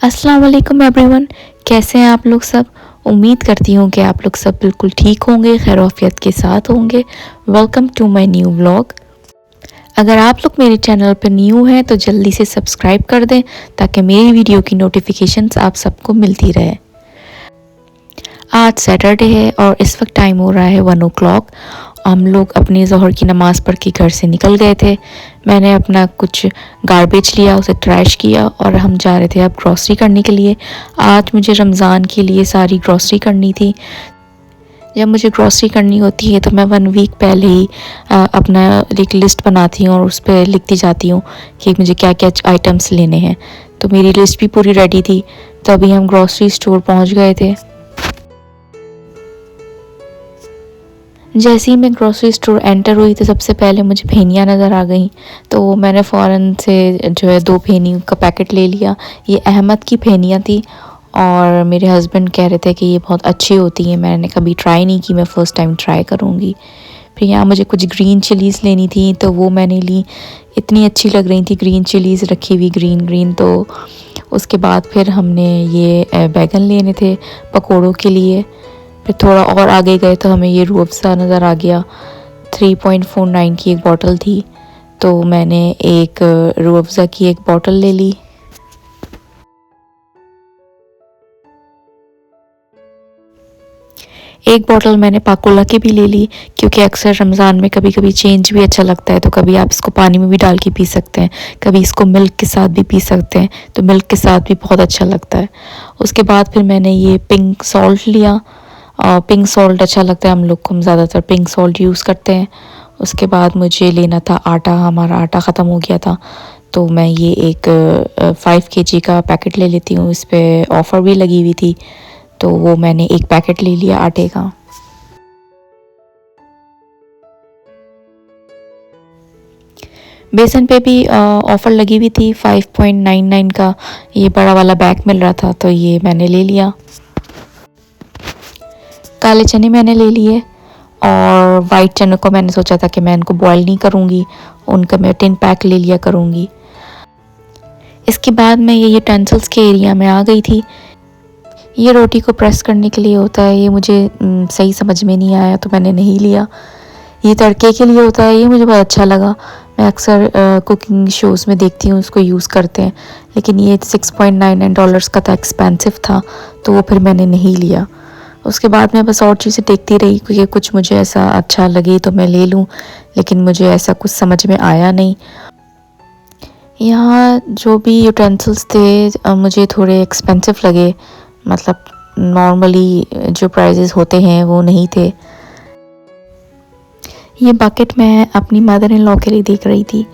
अस्सलाम वालेकुम एवरीवन। कैसे हैं आप लोग सब। उम्मीद करती हूँ कि आप लोग सब बिल्कुल ठीक होंगे, खैरियत के साथ होंगे। Welcome to my new vlog. अगर आप लोग मेरे चैनल पर न्यू हैं तो जल्दी से सब्सक्राइब कर दें ताकि मेरी वीडियो की नोटिफिकेशंस आप सबको मिलती रहे। आज सैटरडे है और इस वक्त टाइम हो रहा है 1 o'clock। हम लोग अपनी ज़ोहर की नमाज़ पढ़ के घर से निकल गए थे। मैंने अपना कुछ गार्बेज लिया, उसे ट्रैश किया और हम जा रहे थे अब ग्रॉसरी करने के लिए। आज मुझे रमज़ान के लिए सारी ग्रॉसरी करनी थी। जब मुझे ग्रॉसरी करनी होती है तो मैं 1 वीक पहले ही अपना एक लिस्ट बनाती हूँ और उस पर लिखती जाती हूँ कि मुझे क्या क्या आइटम्स लेने हैं। तो मेरी लिस्ट भी पूरी रेडी थी। तो अभी हम ग्रॉसरी स्टोर पहुँच गए थे। जैसे ही मैं ग्रोसरी स्टोर एंटर हुई तो सबसे पहले मुझे फेनियाँ नज़र आ गई। तो मैंने फ़ौरन से जो है 2 फेनी का पैकेट ले लिया। ये अहमद की फेनियाँ थी और मेरे हस्बैंड कह रहे थे कि ये बहुत अच्छी होती हैं। मैंने कभी ट्राई नहीं की, मैं फ़र्स्ट टाइम ट्राई करूँगी। फिर यहाँ मुझे कुछ ग्रीन चिलीज़ लेनी थी तो वो मैंने ली। इतनी अच्छी लग रही थी ग्रीन चिलीज़ रखी हुई ग्रीन। तो उसके बाद फिर हमने ये बैगन लेने थे पकौड़ों के लिए। फिर थोड़ा और आगे गए तो हमें ये रूह अफ़ज़ा नज़र आ गया। 3.49 की एक बॉटल थी तो मैंने एक रूह अफ़ज़ा की एक बॉटल ले ली। एक बॉटल मैंने पाकोला की भी ले ली क्योंकि अक्सर रमज़ान में कभी कभी चेंज भी अच्छा लगता है। तो कभी आप इसको पानी में भी डाल के पी सकते हैं, कभी इसको मिल्क के साथ भी पी सकते हैं। तो मिल्क के साथ भी बहुत अच्छा लगता है। उसके बाद फिर मैंने ये पिंक सॉल्ट लिया। पिंक सॉल्ट अच्छा लगता है हम लोग को, हम ज़्यादातर पिंक सॉल्ट यूज़ करते हैं। उसके बाद मुझे लेना था आटा, हमारा आटा ख़त्म हो गया था तो मैं ये एक 5 kg का पैकेट ले लेती हूँ। इस पर ऑफ़र भी लगी हुई थी तो वो मैंने एक पैकेट ले लिया आटे का। बेसन पे भी ऑफ़र लगी हुई थी, 5.99 का ये बड़ा वाला बैग मिल रहा था तो ये मैंने ले लिया। काले चने मैंने ले लिए और वाइट चनों को मैंने सोचा था कि मैं इनको बॉईल नहीं करूँगी, उनका मैं टिन पैक ले लिया करूँगी। इसके बाद मैं ये यूटेंसिल्स के एरिया में आ गई थी। ये रोटी को प्रेस करने के लिए होता है, ये मुझे सही समझ में नहीं आया तो मैंने नहीं लिया। ये तड़के के लिए होता है, ये मुझे बहुत अच्छा लगा। मैं अक्सर कुकिंग शोज़ में देखती हूँ उसको यूज़ करते हैं, लेकिन ये $6.99 का था, एक्सपेंसिव था तो वो फिर मैंने नहीं लिया। उसके बाद मैं बस और चीज़ें देखती रही क्योंकि कुछ मुझे ऐसा अच्छा लगे तो मैं ले लूँ, लेकिन मुझे ऐसा कुछ समझ में आया नहीं। यहाँ जो भी यूटेंसिल्स थे मुझे थोड़े एक्सपेंसिव लगे, मतलब नॉर्मली जो प्राइसेस होते हैं वो नहीं थे। ये बकेट मैं अपनी मदर इन लॉ के लिए देख रही थी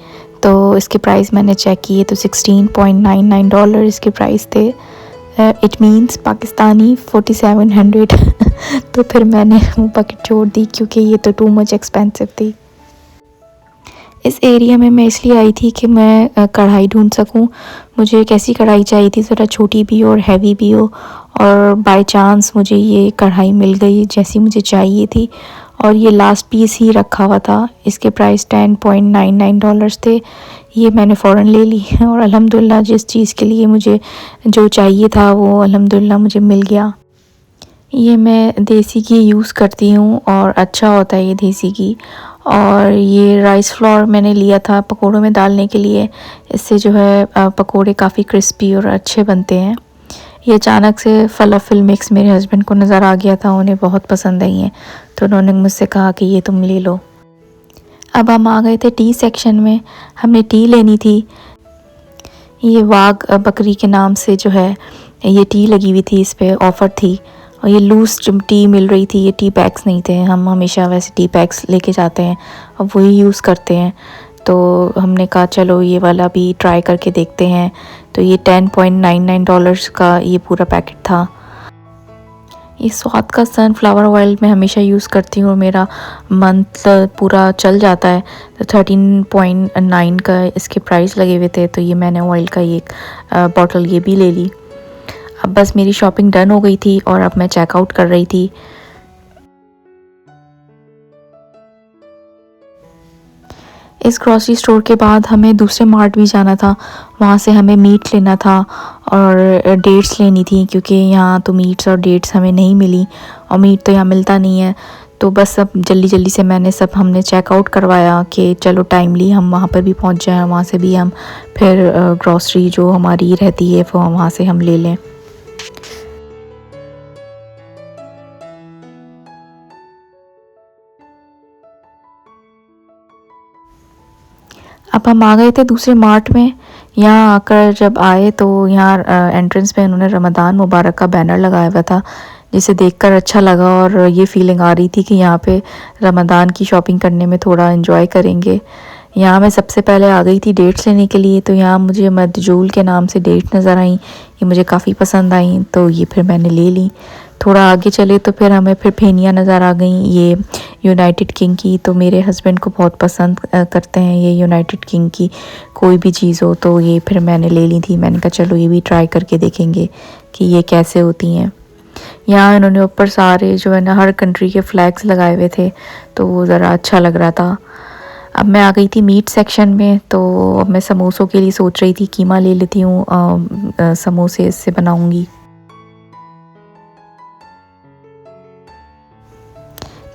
तो इसके प्राइस मैंने चेक किए तो $16.99 इसके प्राइस थे। इट मीन्स पाकिस्तानी 4700 तो फिर मैंने वो बकेट छोड़ दी क्योंकि ये तो टू मच एक्सपेंसिव थी। इस एरिया में मैं इसलिए आई थी कि मैं कढ़ाई ढूंढ सकूं। मुझे एक ऐसी कढ़ाई चाहिए थी ज़रा छोटी भी हो और हैवी भी हो, और बाय चांस मुझे ये कढ़ाई मिल गई जैसी मुझे चाहिए थी और ये लास्ट पीस ही रखा हुआ था। इसके प्राइस $10.99 थे। ये मैंने फ़ौरन ले ली और अल्हम्दुलिल्लाह जिस चीज़ के लिए मुझे जो चाहिए था वो अल्हम्दुलिल्लाह मुझे मिल गया। ये मैं देसी घी यूज़ करती हूँ और अच्छा होता है ये देसी घी। और ये राइस फ्लोर मैंने लिया था पकोड़ों में डालने के लिए, इससे जो है पकोड़े काफ़ी क्रिस्पी और अच्छे बनते हैं। ये अचानक से फलाफल मिक्स मेरे हस्बैंड को नज़र आ गया था, उन्हें बहुत पसंद आई हैं तो उन्होंने मुझसे कहा कि ये तुम ले लो। अब हम आ गए थे टी सेक्शन में, हमने टी लेनी थी। ये वाघ बकरी के नाम से जो है ये टी लगी हुई थी, इस पर ऑफ़र थी और ये लूज़ टी मिल रही थी। ये टी पैक्स नहीं थे, हम हमेशा वैसे टी पैक्स लेके जाते हैं और वही यूज़ करते हैं। तो हमने कहा चलो ये वाला भी ट्राई करके देखते हैं। तो ये $10.99 का ये पूरा पैकेट था। ये स्वाद का सनफ्लावर ऑयल मैं हमेशा यूज़ करती हूँ और मेरा मंथ पूरा चल जाता है। तो 13.9 का इसके प्राइस लगे हुए थे तो ये मैंने ऑयल का ये बॉटल ये भी ले ली। अब बस मेरी शॉपिंग डन हो गई थी और अब मैं चेकआउट कर रही थी। इस ग्रॉसरी स्टोर के बाद हमें दूसरे मार्ट भी जाना था, वहाँ से हमें मीट लेना था और डेट्स लेनी थी, क्योंकि यहाँ तो मीट्स और डेट्स हमें नहीं मिली और मीट तो यहाँ मिलता नहीं है। तो बस सब जल्दी जल्दी से हमने चेकआउट करवाया कि चलो टाइमली हम वहाँ पर भी पहुँच जाएं, वहाँ से भी हम फिर ग्रॉसरी जो हमारी रहती है वो वहाँ से हम ले लें। अब हम आ गए थे दूसरे मार्ट में। यहाँ आकर जब आए तो यहाँ एंट्रेंस पे उन्होंने रमज़ान मुबारक का बैनर लगाया हुआ था, जिसे देखकर अच्छा लगा और ये फीलिंग आ रही थी कि यहाँ पे रमज़ान की शॉपिंग करने में थोड़ा एंजॉय करेंगे। यहाँ मैं सबसे पहले आ गई थी डेट्स लेने के लिए, तो यहाँ मुझे मदजूल के नाम से डेट नज़र आई, ये मुझे काफ़ी पसंद आई, तो ये फिर मैंने ले ली। थोड़ा आगे चले तो फिर हमें फिर फेनियाँ नज़र आ गई, ये यूनाइटेड किंग की। तो मेरे हस्बैंड को बहुत पसंद करते हैं ये यूनाइटेड किंग की कोई भी चीज़ हो, तो ये फिर मैंने ले ली थी। मैंने कहा चलो ये भी ट्राई करके देखेंगे कि ये कैसे होती हैं। यहाँ इन्होंने ऊपर सारे जो है ना हर कंट्री के फ्लैग्स लगाए हुए थे, तो वो ज़रा अच्छा लग रहा था। अब मैं आ गई थी मीट सेक्शन में, तो अब मैं समोसों के लिए सोच रही थी कीमा ले लेती हूँ, समोसे इससे बनाऊँगी।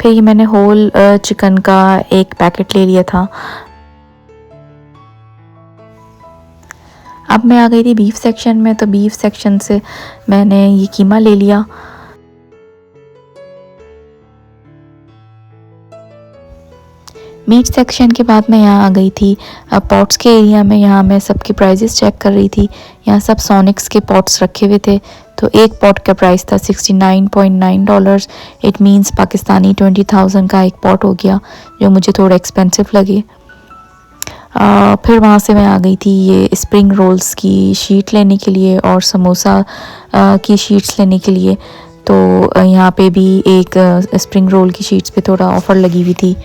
फिर ये मैंने होल चिकन का एक पैकेट ले लिया था। अब मैं आ गई थी बीफ सेक्शन में, तो बीफ सेक्शन से मैंने ये कीमा ले लिया। मीट सेक्शन के बाद मैं यहाँ आ गई थी पॉट्स के एरिया में। यहाँ मैं सबके प्राइजेस चेक कर रही थी। यहाँ सब सोनिक्स के पॉट्स रखे हुए थे, तो एक पॉट का प्राइस था $69.9। इट मींस पाकिस्तानी 20,000 का एक पॉट हो गया, जो मुझे थोड़ा एक्सपेंसिव लगे। फिर वहाँ से मैं आ गई थी ये स्प्रिंग रोल्स की शीट लेने के लिए और समोसा की शीट्स लेने के लिए। तो यहाँ पे भी एक स्प्रिंग रोल की शीट्स पे थोड़ा ऑफ़र लगी हुई थी,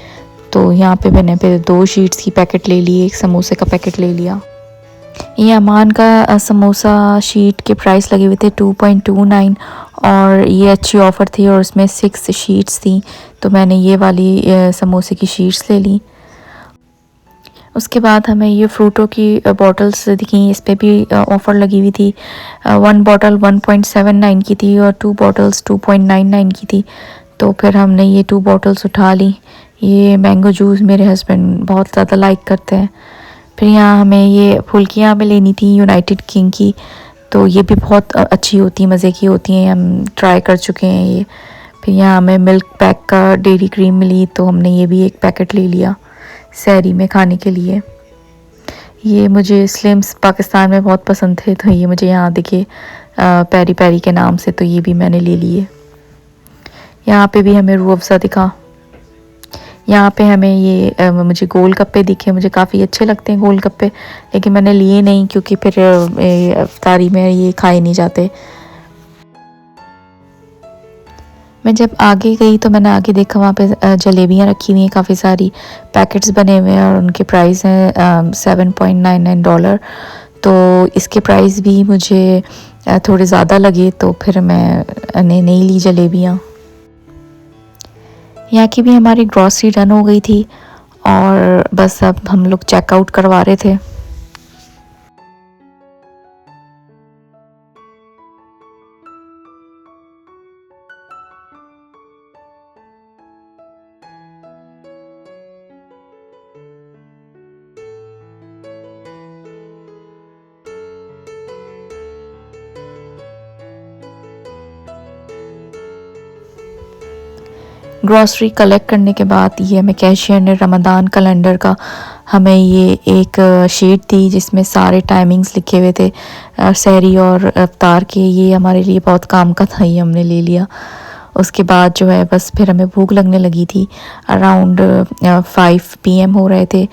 तो यहाँ पे मैंने फिर 2 शीट्स की पैकेट ले ली, एक समोसे का पैकेट ले लिया। ये अमान का समोसा शीट के प्राइस लगे हुए थे 2.29 और ये अच्छी ऑफ़र थी और उसमें 6 शीट्स थी, तो मैंने ये वाली समोसे की शीट्स ले ली। उसके बाद हमें ये फ्रूटों की बॉटल्स दिखी, इस पर भी ऑफ़र लगी हुई थी। 1 बॉटल 1.79 की थी और 2 बॉटल्स 2.99 की थी, तो फिर हमने ये 2 बॉटल्स उठा ली। ये मैंगो जूस मेरे हस्बैंड बहुत ज़्यादा लाइक करते हैं। फिर यहाँ हमें ये फुल्कियाँ हमें लेनी थी यूनाइटेड किंग की, तो ये भी बहुत अच्छी होती हैं, मज़े की होती हैं, हम ट्राई कर चुके हैं ये। फिर यहाँ हमें मिल्क पैक का डेयरी क्रीम मिली, तो हमने ये भी एक पैकेट ले लिया सहरी में खाने के लिए। ये मुझे स्लिम्स पाकिस्तान में बहुत पसंद थे, तो ये मुझे यहाँ दिखे पेरी पेरी के नाम से, तो ये भी मैंने ले लिए। यहाँ पे भी हमें रूह अफ़ज़ा दिखा। यहाँ पे हमें ये मुझे गोल गप्पे दिखे, मुझे काफ़ी अच्छे लगते हैं गोल गप्पे, लेकिन मैंने लिए नहीं क्योंकि फिर इफ्तारी में ये खाए नहीं जाते। मैं जब आगे गई तो मैंने आगे देखा वहाँ पे जलेबियाँ रखी हुई हैं, काफ़ी सारी पैकेट्स बने हुए हैं और उनके प्राइस हैं $7.99। तो इसके प्राइस भी मुझे थोड़े ज़्यादा लगे, तो फिर मैंने नहीं ली जलेबियाँ। यहाँ की भी हमारी ग्रॉसरी डन हो गई थी और बस अब हम लोग चेकआउट करवा रहे थे। ग्रॉसरी कलेक्ट करने के बाद ये हमें कैशियर ने रमज़ान कैलेंडर का हमें ये एक शीट दी, जिसमें सारे टाइमिंग्स लिखे हुए थे सहरी और इफ्तार के। ये हमारे लिए बहुत काम का था, ये हमने ले लिया। उसके बाद जो है बस फिर हमें भूख लगने लगी थी, अराउंड 5 PM हो रहे थे,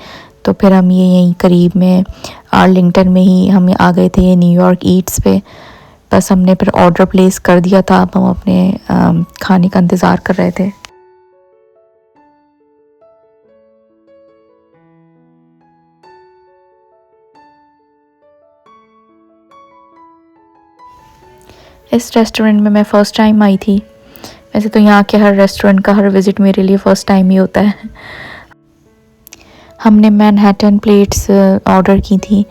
तो फिर हम ये यहीं करीब में आर्लिंगटन में ही हम आ गए थे न्यूयॉर्क ईट्स पे। बस हमने फिर ऑर्डर प्लेस कर दिया था, अब हम अपने खाने का इंतज़ार कर रहे थे। इस रेस्टोरेंट में मैं फ़र्स्ट टाइम आई थी। वैसे तो यहाँ के हर रेस्टोरेंट का हर विज़िट मेरे लिए फ़र्स्ट टाइम ही होता है। हमने मैनहट्टन प्लेट्स ऑर्डर की थी।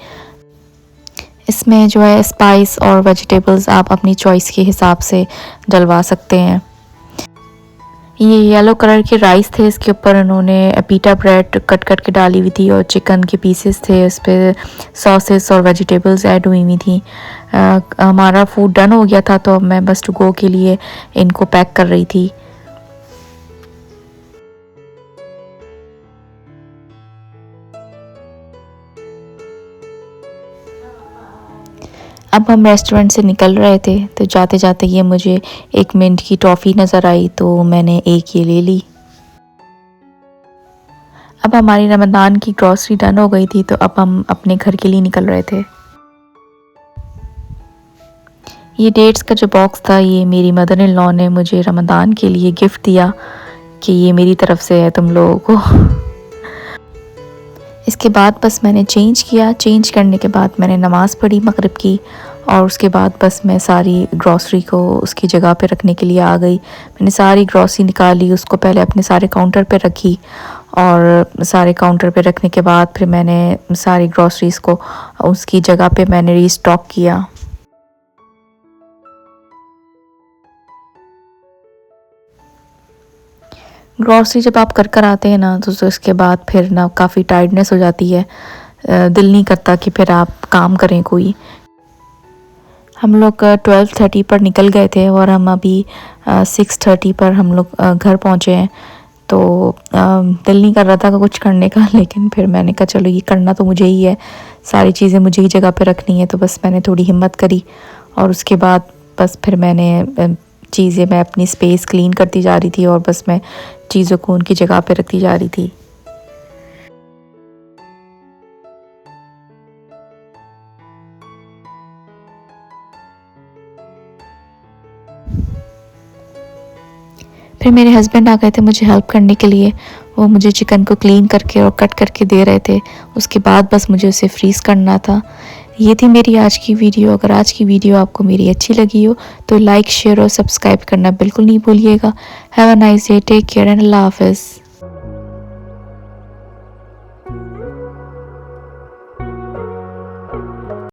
इसमें जो है स्पाइस और वेजिटेबल्स आप अपनी चॉइस के हिसाब से डलवा सकते हैं। ये येलो कलर के राइस थे, इसके ऊपर उन्होंने पीटा ब्रेड कट कट के डाली हुई थी और चिकन के पीसेस थे, उस पर सॉसेस और वेजिटेबल्स ऐड हुई हुई थी। हमारा फूड डन हो गया था, तो अब मैं बस टू गो के लिए इनको पैक कर रही थी। अब हम रेस्टोरेंट से निकल रहे थे, तो जाते जाते ये मुझे 1 मिनट की टॉफ़ी नज़र आई, तो मैंने एक ये ले ली। अब हमारी रमज़ान की ग्रॉसरी डन हो गई थी, तो अब हम अपने घर के लिए निकल रहे थे। ये डेट्स का जो बॉक्स था, ये मेरी मदर इन लॉ ने मुझे रमज़ान के लिए गिफ्ट दिया कि ये मेरी तरफ से है तुम लोगों को। इसके बाद बस मैंने चेंज किया। चेंज करने के बाद मैंने नमाज़ पढ़ी मगरिब की, और उसके बाद बस मैं सारी ग्रॉसरी को उसकी जगह पे रखने के लिए आ गई। मैंने सारी ग्रॉसरी निकाली, उसको पहले अपने सारे काउंटर पे रखी, और सारे काउंटर पे रखने के बाद फिर मैंने सारी ग्रॉसरीज़ को उसकी जगह पे मैंने रीस्टॉक किया। ग्रॉसरी जब आप कर कर आते हैं ना, तो इसके बाद फिर ना काफ़ी टायर्डनेस हो जाती है, दिल नहीं करता कि फिर आप काम करें कोई। हम लोग 12:30 पर निकल गए थे, और हम अभी 6:30 पर हम लोग घर पहुँचे हैं। तो दिल नहीं कर रहा था कुछ करने का, लेकिन फिर मैंने कहा चलो ये करना तो मुझे ही है, सारी चीज़ें मुझे ही जगह पे रखनी है। तो बस मैंने थोड़ी हिम्मत करी, और उसके बाद बस फिर मैंने चीज़ें, मैं अपनी स्पेस क्लीन करती जा रही थी, और बस मैं चीज़ों को उनकी जगह पे रखती जा रही थी। फिर मेरे हस्बैंड आ गए थे मुझे हेल्प करने के लिए। वो मुझे चिकन को क्लीन करके और कट करके दे रहे थे। उसके बाद बस मुझे उसे फ्रीज़ करना था। ये थी मेरी आज की वीडियो। अगर आज की वीडियो आपको मेरी अच्छी लगी हो तो लाइक, शेयर और सब्सक्राइब करना बिल्कुल नहीं भूलिएगा। Have a nice day, take care and अल्लाह हाफ़िज़।